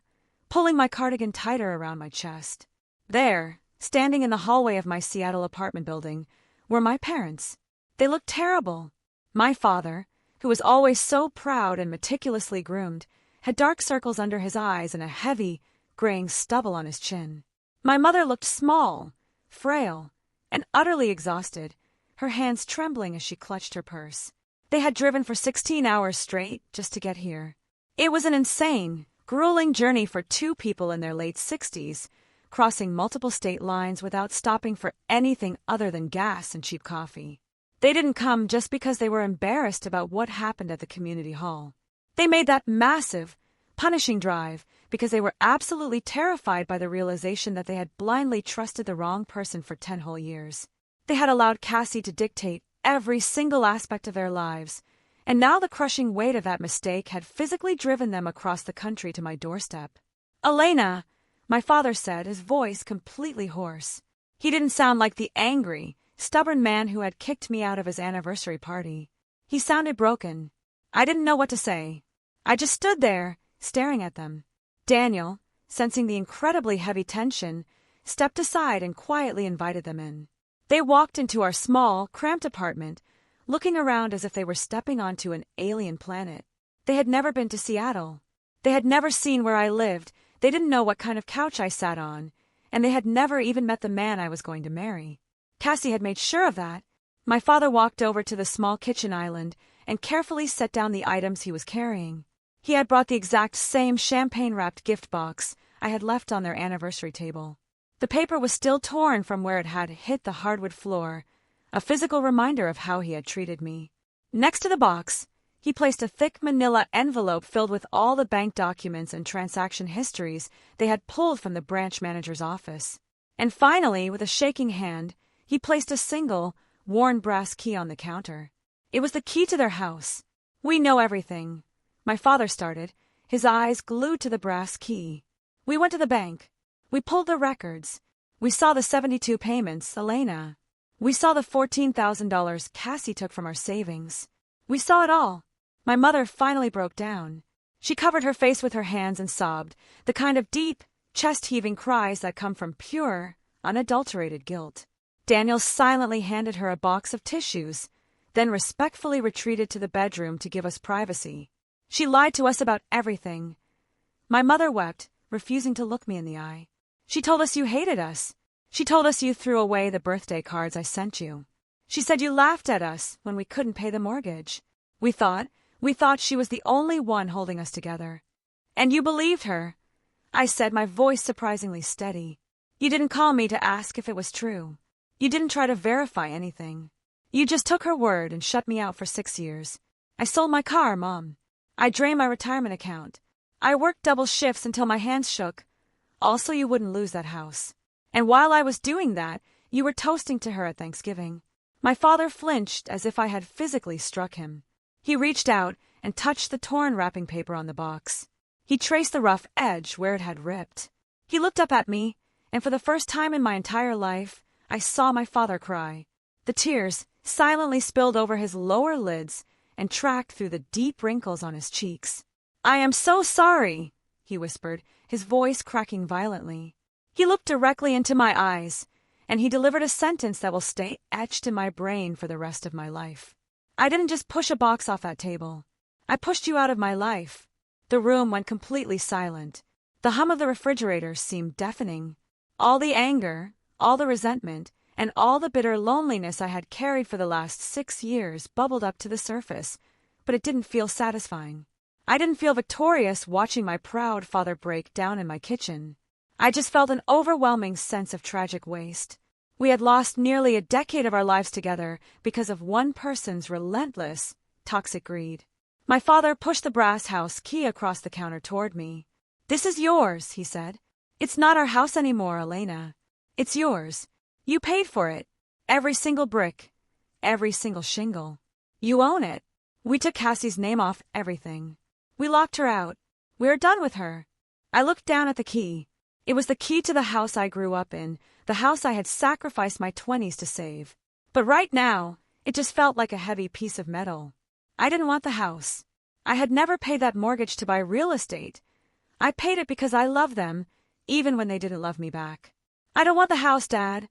pulling my cardigan tighter around my chest. There, standing in the hallway of my Seattle apartment building, were my parents. They looked terrible. My father, who was always so proud and meticulously groomed, had dark circles under his eyes and a heavy, graying stubble on his chin. My mother looked small, frail, and utterly exhausted, her hands trembling as she clutched her purse. They had driven for 16 hours straight just to get here. It was an insane, grueling journey for two people in their late 60s, crossing multiple state lines without stopping for anything other than gas and cheap coffee. They didn't come just because they were embarrassed about what happened at the community hall. They made that massive, punishing drive because they were absolutely terrified by the realization that they had blindly trusted the wrong person for 10 whole years. They had allowed Cassie to dictate every single aspect of their lives, and now the crushing weight of that mistake had physically driven them across the country to my doorstep. "Elena," my father said, his voice completely hoarse. He didn't sound like the angry, stubborn man who had kicked me out of his anniversary party. He sounded broken. I didn't know what to say. I just stood there, staring at them. Daniel, sensing the incredibly heavy tension, stepped aside and quietly invited them in. They walked into our small, cramped apartment, looking around as if they were stepping onto an alien planet. They had never been to Seattle. They had never seen where I lived, they didn't know what kind of couch I sat on, and they had never even met the man I was going to marry. Cassie had made sure of that. My father walked over to the small kitchen island and carefully set down the items he was carrying. He had brought the exact same champagne-wrapped gift box I had left on their anniversary table. The paper was still torn from where it had hit the hardwood floor, a physical reminder of how he had treated me. Next to the box, he placed a thick manila envelope filled with all the bank documents and transaction histories they had pulled from the branch manager's office. And finally, with a shaking hand, he placed a single, worn brass key on the counter. It was the key to their house. "We know everything," my father started, his eyes glued to the brass key. "We went to the bank. We pulled the records. We saw the 72 payments, Elena. We saw the $14,000 Cassie took from our savings. We saw it all." My mother finally broke down. She covered her face with her hands and sobbed, the kind of deep, chest-heaving cries that come from pure, unadulterated guilt. Daniel silently handed her a box of tissues, then respectfully retreated to the bedroom to give us privacy. She lied to us about everything. My mother wept, refusing to look me in the eye. She told us you hated us. She told us you threw away the birthday cards I sent you. She said you laughed at us when we couldn't pay the mortgage. We thought she was the only one holding us together. And you believed her, I said, my voice surprisingly steady. You didn't call me to ask if it was true. You didn't try to verify anything. You just took her word and shut me out for 6 years. I sold my car, Mom. I drained my retirement account. I worked double shifts until my hands shook. Also, you wouldn't lose that house. And while I was doing that, you were toasting to her at Thanksgiving. My father flinched as if I had physically struck him. He reached out and touched the torn wrapping paper on the box. He traced the rough edge where it had ripped. He looked up at me, and for the first time in my entire life, I saw my father cry. The tears silently spilled over his lower lids and tracked through the deep wrinkles on his cheeks. I am so sorry, he whispered, his voice cracking violently. He looked directly into my eyes, and he delivered a sentence that will stay etched in my brain for the rest of my life. I didn't just push a box off that table. I pushed you out of my life. The room went completely silent. The hum of the refrigerator seemed deafening. All the anger, all the resentment, and all the bitter loneliness I had carried for the last 6 years bubbled up to the surface, but it didn't feel satisfying. I didn't feel victorious watching my proud father break down in my kitchen. I just felt an overwhelming sense of tragic waste. We had lost nearly a decade of our lives together because of one person's relentless, toxic greed. My father pushed the brass house key across the counter toward me. This is yours, he said. It's not our house anymore, Elena. It's yours. You paid for it. Every single brick. Every single shingle. You own it. We took Cassie's name off everything. We locked her out. We're done with her. I looked down at the key. It was the key to the house I grew up in, the house I had sacrificed my 20s to save. But right now, it just felt like a heavy piece of metal. I didn't want the house. I had never paid that mortgage to buy real estate. I paid it because I loved them, even when they didn't love me back. I don't want the house, Dad,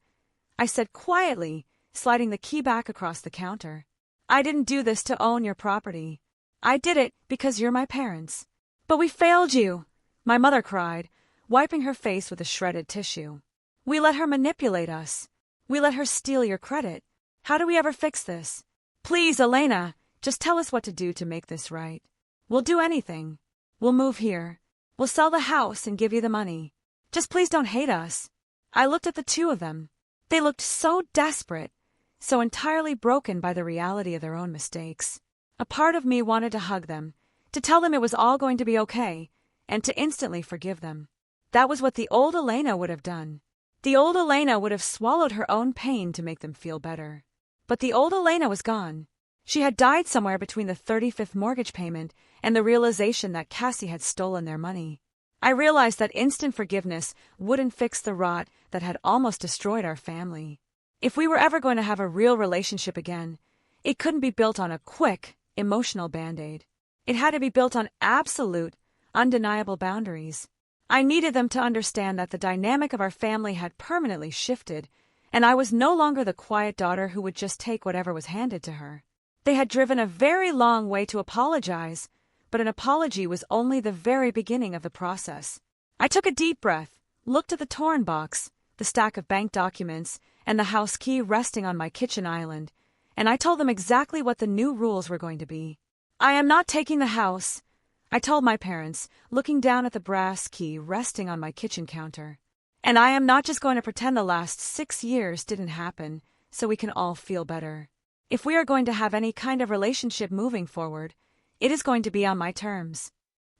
I said quietly, sliding the key back across the counter. I didn't do this to own your property. I did it because you're my parents. But we failed you, my mother cried, wiping her face with a shredded tissue. We let her manipulate us. We let her steal your credit. How do we ever fix this? Please, Elena, just tell us what to do to make this right. We'll do anything. We'll move here. We'll sell the house and give you the money. Just please don't hate us. I looked at the two of them. They looked so desperate, so entirely broken by the reality of their own mistakes. A part of me wanted to hug them, to tell them it was all going to be okay, and to instantly forgive them. That was what the old Elena would have done. The old Elena would have swallowed her own pain to make them feel better. But the old Elena was gone. She had died somewhere between the 35th mortgage payment and the realization that Cassie had stolen their money. I realized that instant forgiveness wouldn't fix the rot that had almost destroyed our family. If we were ever going to have a real relationship again, it couldn't be built on a quick, emotional band-aid. It had to be built on absolute, undeniable boundaries. I needed them to understand that the dynamic of our family had permanently shifted, and I was no longer the quiet daughter who would just take whatever was handed to her. They had driven a very long way to apologize, but an apology was only the very beginning of the process. I took a deep breath, looked at the torn box, the stack of bank documents, and the house key resting on my kitchen island, and I told them exactly what the new rules were going to be. I am not taking the house, I told my parents, looking down at the brass key resting on my kitchen counter. And I am not just going to pretend the last 6 years didn't happen, so we can all feel better. If we are going to have any kind of relationship moving forward, it is going to be on my terms.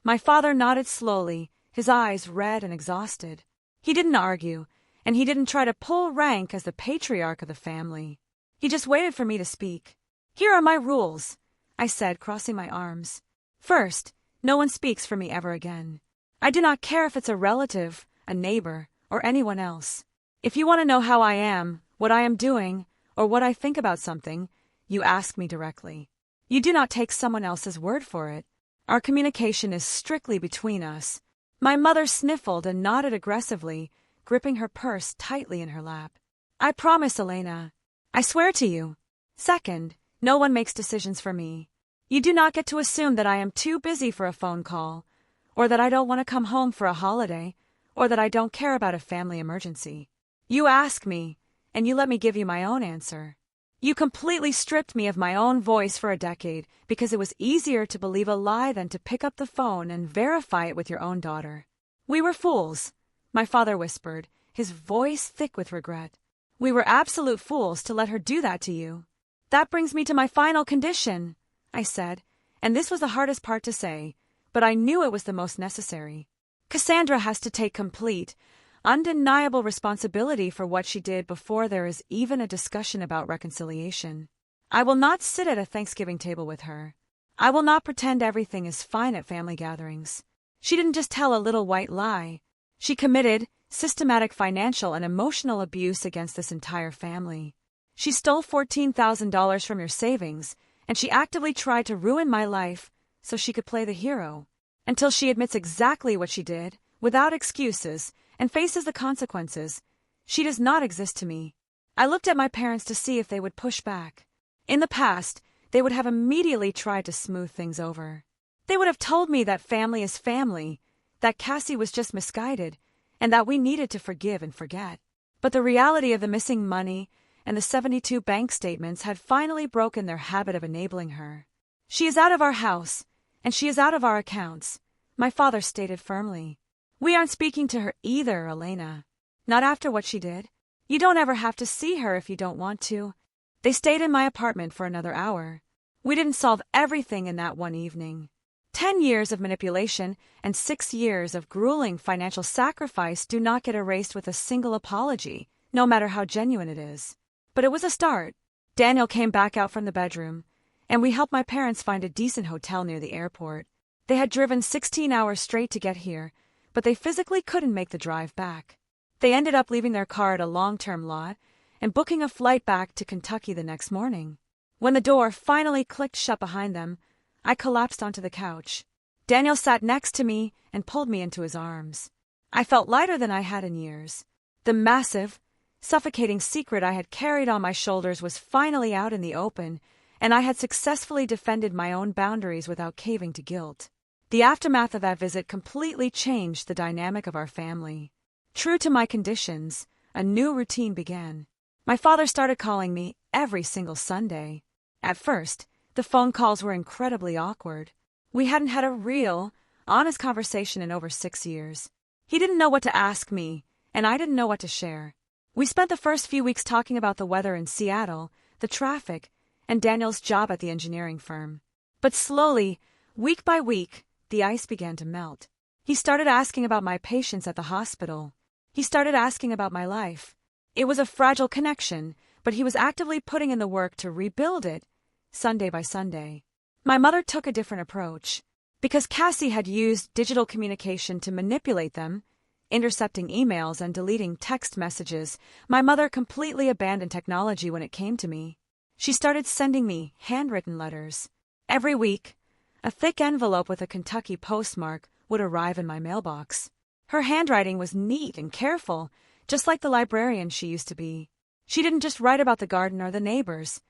My father nodded slowly, his eyes red and exhausted. He didn't argue, and he didn't try to pull rank as the patriarch of the family. He just waited for me to speak. Here are my rules, I said, crossing my arms. First, no one speaks for me ever again. I do not care if it's a relative, a neighbor, or anyone else. If you want to know how I am, what I am doing, or what I think about something, you ask me directly. You do not take someone else's word for it. Our communication is strictly between us. My mother sniffled and nodded aggressively, gripping her purse tightly in her lap. I promise, Elena. I swear to you. Second, no one makes decisions for me. You do not get to assume that I am too busy for a phone call, or that I don't want to come home for a holiday, or that I don't care about a family emergency. You ask me, and you let me give you my own answer. You completely stripped me of my own voice for a decade because it was easier to believe a lie than to pick up the phone and verify it with your own daughter. We were fools, my father whispered, his voice thick with regret. We were absolute fools to let her do that to you. That brings me to my final condition, I said, and this was the hardest part to say, but I knew it was the most necessary. Cassandra has to take complete, undeniable responsibility for what she did before there is even a discussion about reconciliation. I will not sit at a Thanksgiving table with her. I will not pretend everything is fine at family gatherings. She didn't just tell a little white lie. She committed systematic financial and emotional abuse against this entire family. She stole $14,000 from your savings, and she actively tried to ruin my life so she could play the hero. Until she admits exactly what she did, without excuses, and faces the consequences, she does not exist to me. I looked at my parents to see if they would push back. In the past, they would have immediately tried to smooth things over. They would have told me that family is family, that Cassie was just misguided, and that we needed to forgive and forget. But the reality of the missing money and the 72 bank statements had finally broken their habit of enabling her. She is out of our house, and she is out of our accounts, my father stated firmly. We aren't speaking to her either, Elena. Not after what she did. You don't ever have to see her if you don't want to. They stayed in my apartment for another hour. We didn't solve everything in that one evening. 10 years of manipulation and 6 years of grueling financial sacrifice do not get erased with a single apology, no matter how genuine it is. But it was a start. Daniel came back out from the bedroom, and we helped my parents find a decent hotel near the airport. They had driven 16 hours straight to get here, but they physically couldn't make the drive back. They ended up leaving their car at a long-term lot and booking a flight back to Kentucky the next morning. When the door finally clicked shut behind them, I collapsed onto the couch. Daniel sat next to me and pulled me into his arms. I felt lighter than I had in years. The massive, suffocating secret I had carried on my shoulders was finally out in the open, and I had successfully defended my own boundaries without caving to guilt. The aftermath of that visit completely changed the dynamic of our family. True to my conditions, a new routine began. My father started calling me every single Sunday. At first, the phone calls were incredibly awkward. We hadn't had a real, honest conversation in over 6 years. He didn't know what to ask me, and I didn't know what to share. We spent the first few weeks talking about the weather in Seattle, the traffic, and Daniel's job at the engineering firm. But slowly, week by week, the ice began to melt. He started asking about my patients at the hospital. He started asking about my life. It was a fragile connection, but he was actively putting in the work to rebuild it, Sunday by Sunday. My mother took a different approach. Because Cassie had used digital communication to manipulate them, intercepting emails and deleting text messages, my mother completely abandoned technology when it came to me. She started sending me handwritten letters. Every week, a thick envelope with a Kentucky postmark would arrive in my mailbox. Her handwriting was neat and careful, just like the librarian she used to be. She didn't just write about the garden or the neighbors.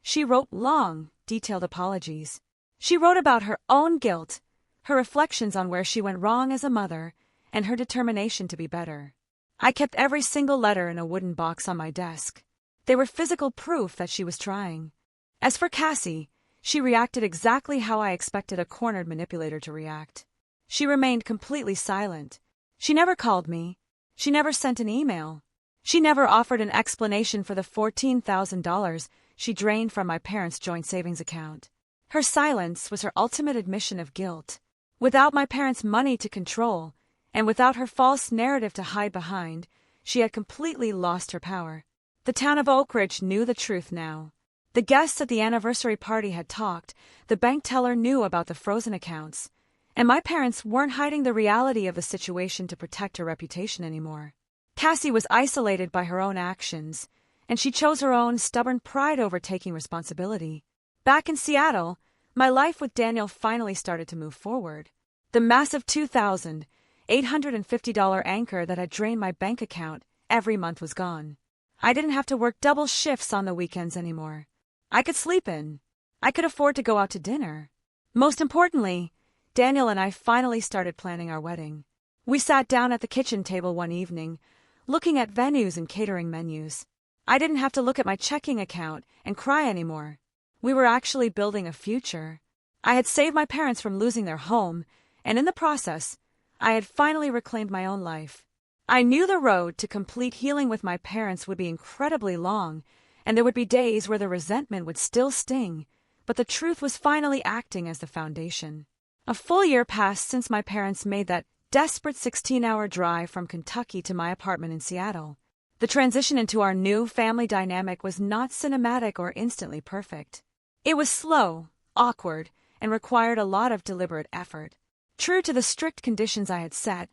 She wrote long, detailed apologies. She wrote about her own guilt, her reflections on where she went wrong as a mother, and her determination to be better. I kept every single letter in a wooden box on my desk. They were physical proof that she was trying. As for Cassie, she reacted exactly how I expected a cornered manipulator to react. She remained completely silent. She never called me. She never sent an email. She never offered an explanation for the $14,000 she drained from my parents' joint savings account. Her silence was her ultimate admission of guilt. Without my parents' money to control, and without her false narrative to hide behind, she had completely lost her power. The town of Oak Ridge knew the truth now. The guests at the anniversary party had talked, the bank teller knew about the frozen accounts, and my parents weren't hiding the reality of the situation to protect her reputation anymore. Cassie was isolated by her own actions, and she chose her own stubborn pride over taking responsibility. Back in Seattle, my life with Daniel finally started to move forward. The massive 2,000, $850 anchor that had drained my bank account every month was gone. I didn't have to work double shifts on the weekends anymore. I could sleep in. I could afford to go out to dinner. Most importantly, Daniel and I finally started planning our wedding. We sat down at the kitchen table one evening, looking at venues and catering menus. I didn't have to look at my checking account and cry anymore. We were actually building a future. I had saved my parents from losing their home, and in the process, I had finally reclaimed my own life. I knew the road to complete healing with my parents would be incredibly long, and there would be days where the resentment would still sting, but the truth was finally acting as the foundation. A full year passed since my parents made that desperate 16-hour drive from Kentucky to my apartment in Seattle. The transition into our new family dynamic was not cinematic or instantly perfect. It was slow, awkward, and required a lot of deliberate effort. True to the strict conditions I had set,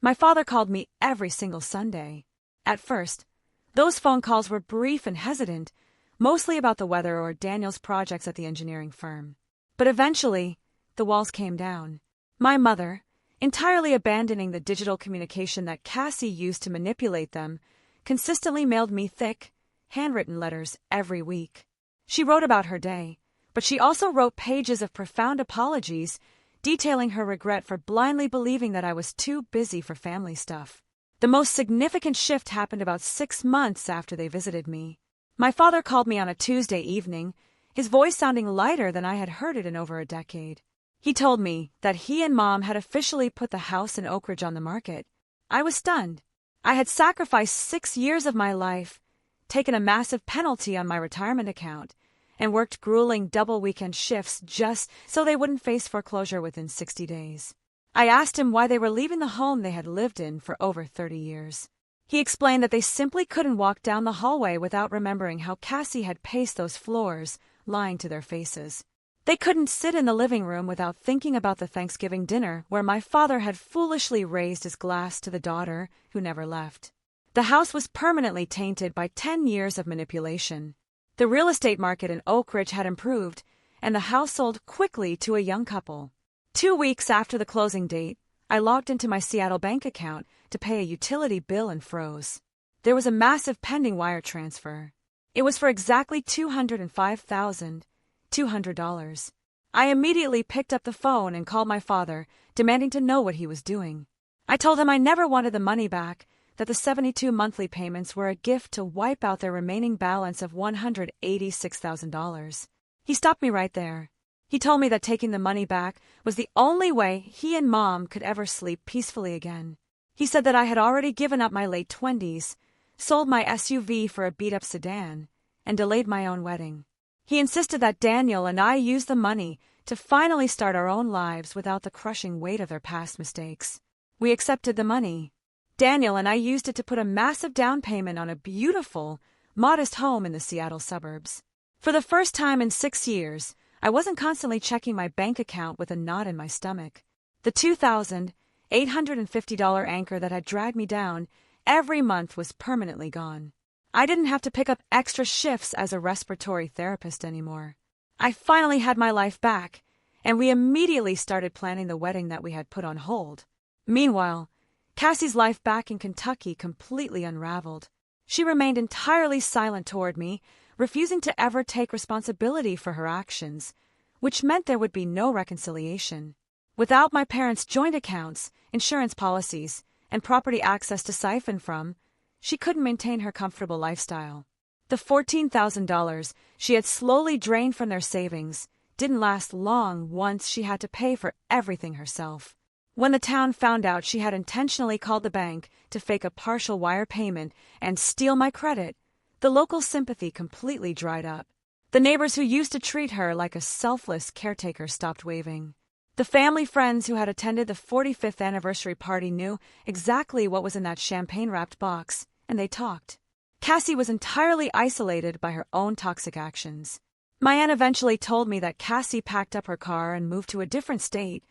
my father called me every single Sunday. At first, those phone calls were brief and hesitant, mostly about the weather or Daniel's projects at the engineering firm. But eventually, the walls came down. My mother, entirely abandoning the digital communication that Cassie used to manipulate them, consistently mailed me thick, handwritten letters every week. She wrote about her day, but she also wrote pages of profound apologies, detailing her regret for blindly believing that I was too busy for family stuff. The most significant shift happened about 6 months after they visited me. My father called me on a Tuesday evening, his voice sounding lighter than I had heard it in over a decade. He told me that he and Mom had officially put the house in Oak Ridge on the market. I was stunned. I had sacrificed 6 years of my life, taken a massive penalty on my retirement account, and worked grueling double weekend shifts just so they wouldn't face foreclosure within 60 days. I asked him why they were leaving the home they had lived in for over 30 years. He explained that they simply couldn't walk down the hallway without remembering how Cassie had paced those floors, lying to their faces. They couldn't sit in the living room without thinking about the Thanksgiving dinner where my father had foolishly raised his glass to the daughter who never left. The house was permanently tainted by 10 years of manipulation. The real estate market in Oak Ridge had improved, and the house sold quickly to a young couple. 2 weeks after the closing date, I logged into my Seattle bank account to pay a utility bill and froze. There was a massive pending wire transfer. It was for exactly $205,200. I immediately picked up the phone and called my father, demanding to know what he was doing. I told him I never wanted the money back, that the 72 monthly payments were a gift to wipe out their remaining balance of $186,000. He stopped me right there. He told me that taking the money back was the only way he and Mom could ever sleep peacefully again. He said that I had already given up my late 20s, sold my SUV for a beat-up sedan, and delayed my own wedding. He insisted that Daniel and I use the money to finally start our own lives without the crushing weight of their past mistakes. We accepted the money. Daniel and I used it to put a massive down payment on a beautiful, modest home in the Seattle suburbs. For the first time in 6 years, I wasn't constantly checking my bank account with a knot in my stomach. The $2,850 anchor that had dragged me down every month was permanently gone. I didn't have to pick up extra shifts as a respiratory therapist anymore. I finally had my life back, and we immediately started planning the wedding that we had put on hold. Meanwhile, Cassie's life back in Kentucky completely unraveled. She remained entirely silent toward me, refusing to ever take responsibility for her actions, which meant there would be no reconciliation. Without my parents' joint accounts, insurance policies, and property access to siphon from, she couldn't maintain her comfortable lifestyle. The $14,000 she had slowly drained from their savings didn't last long once she had to pay for everything herself. When the town found out she had intentionally called the bank to fake a partial wire payment and steal my credit, the local sympathy completely dried up. The neighbors who used to treat her like a selfless caretaker stopped waving. The family friends who had attended the 45th anniversary party knew exactly what was in that champagne-wrapped box, and they talked. Cassie was entirely isolated by her own toxic actions. My aunt eventually told me that Cassie packed up her car and moved to a different state,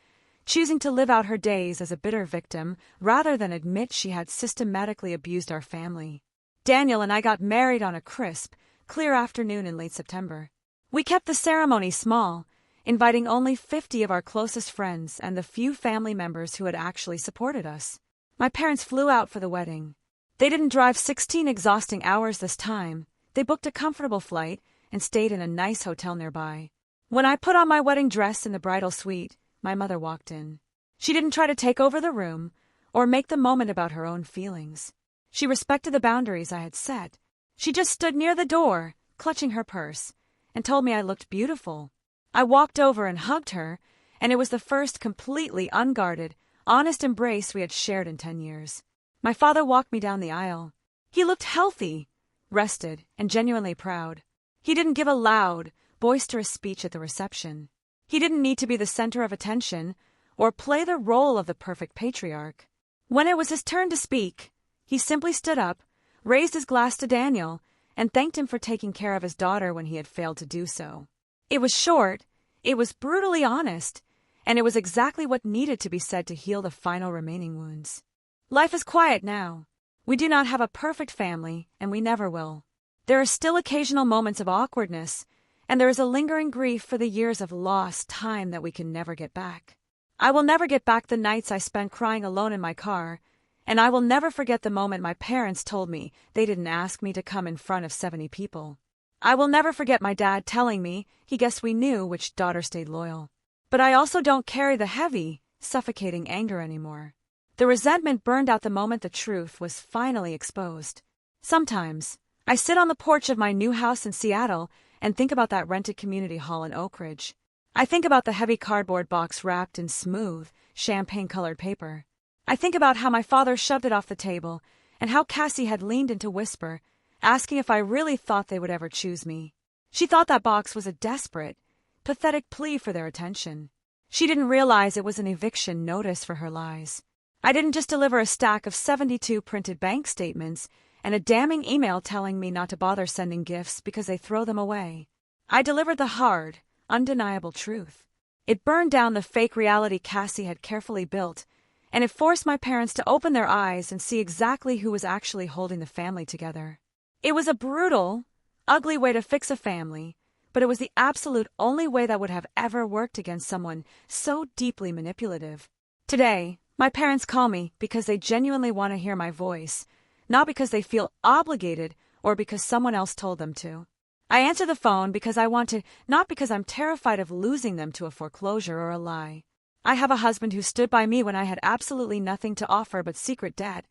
choosing to live out her days as a bitter victim rather than admit she had systematically abused our family. Daniel and I got married on a crisp, clear afternoon in late September. We kept the ceremony small, inviting only 50 of our closest friends and the few family members who had actually supported us. My parents flew out for the wedding. They didn't drive 16 exhausting hours this time. They booked a comfortable flight and stayed in a nice hotel nearby. When I put on my wedding dress in the bridal suite, my mother walked in. She didn't try to take over the room or make the moment about her own feelings. She respected the boundaries I had set. She just stood near the door, clutching her purse, and told me I looked beautiful. I walked over and hugged her, and it was the first completely unguarded, honest embrace we had shared in 10 years. My father walked me down the aisle. He looked healthy, rested, and genuinely proud. He didn't give a loud, boisterous speech at the reception. He didn't need to be the center of attention or play the role of the perfect patriarch. When it was his turn to speak, he simply stood up, raised his glass to Daniel, and thanked him for taking care of his daughter when he had failed to do so. It was short, it was brutally honest, and it was exactly what needed to be said to heal the final remaining wounds. Life is quiet now. We do not have a perfect family, and we never will. There are still occasional moments of awkwardness, and there is a lingering grief for the years of lost time that we can never get back. I will never get back the nights I spent crying alone in my car, and I will never forget the moment my parents told me they didn't ask me to come in front of 70 people. I will never forget my dad telling me he guessed we knew which daughter stayed loyal. But I also don't carry the heavy, suffocating anger anymore. The resentment burned out the moment the truth was finally exposed. Sometimes, I sit on the porch of my new house in Seattle and think about that rented community hall in Oak Ridge. I think about the heavy cardboard box wrapped in smooth, champagne-colored paper. I think about how my father shoved it off the table and how Cassie had leaned in to whisper, asking if I really thought they would ever choose me. She thought that box was a desperate, pathetic plea for their attention. She didn't realize it was an eviction notice for her lies. I didn't just deliver a stack of 72 printed bank statements and a damning email telling me not to bother sending gifts because they throw them away. I delivered the hard, undeniable truth. It burned down the fake reality Cassie had carefully built, and it forced my parents to open their eyes and see exactly who was actually holding the family together. It was a brutal, ugly way to fix a family, but it was the absolute only way that would have ever worked against someone so deeply manipulative. Today, my parents call me because they genuinely want to hear my voice, not because they feel obligated or because someone else told them to. I answer the phone because I want to, not because I'm terrified of losing them to a foreclosure or a lie. I have a husband who stood by me when I had absolutely nothing to offer but secret debt,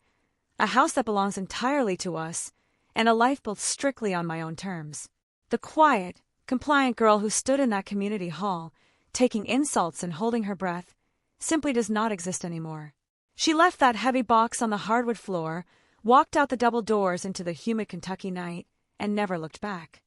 a house that belongs entirely to us, and a life built strictly on my own terms. The quiet, compliant girl who stood in that community hall, taking insults and holding her breath, simply does not exist anymore. She left that heavy box on the hardwood floor, walked out the double doors into the humid Kentucky night, and never looked back.